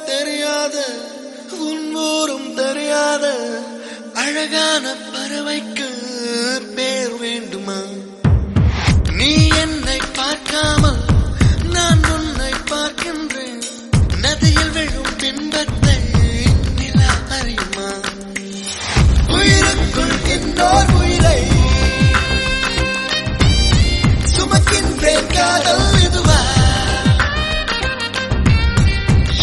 தெரியாத உன்மூரும் தெரியாத அழகான பறவைக்கு பேர் வேண்டுமா? நீ என்னை பார்க்காமல் நான் உன்னை பார்க்கின்றேன். நதியில் விழும் பின்பத்தை நிலா அறியுமா? உயிருக்குள் இன்னோர் உயிரை சுமக்கின்றேன். காதல் இதுவா?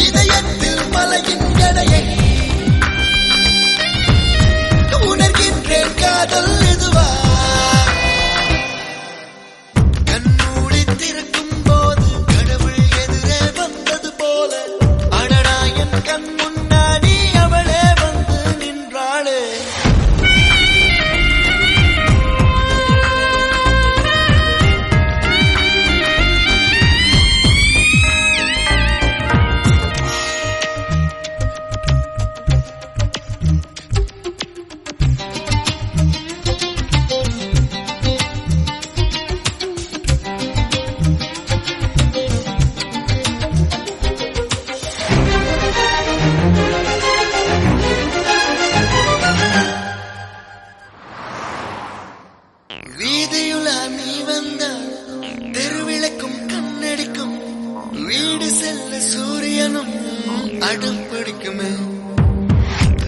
இதயத்தில் மலையின் எடையை உணர்கின்றேன். காதல் இதுவா? கண்மூடி திறக்கும் போது கடவுள் எதிரே வந்தது போல அடடா என் கண் முன்னாடி அவளே வந்து நின்றாளே. வீதியுலா நீ வந்தால் தெருவிளக்கும் கண்ணடிக்கும். வீடு செல்ல சூரியனும் அடம் பிடிக்குமே.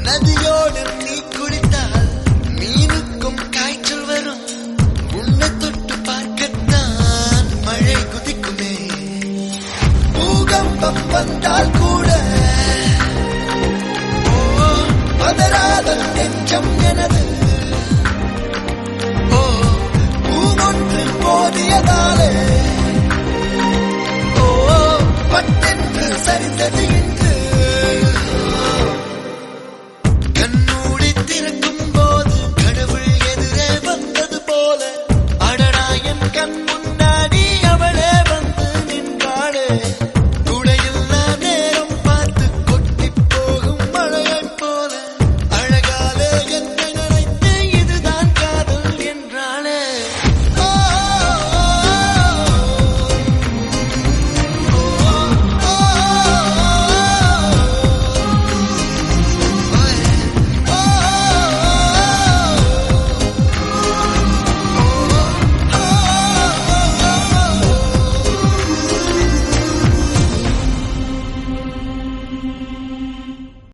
நதியோடு நீ குளித்தால் மீனுக்கும் காய்ச்சல் வரும். உன்னை தொட்டு பார்க்கத்தான் மழை குதிக்குமே. பூகம்பம் வந்தால்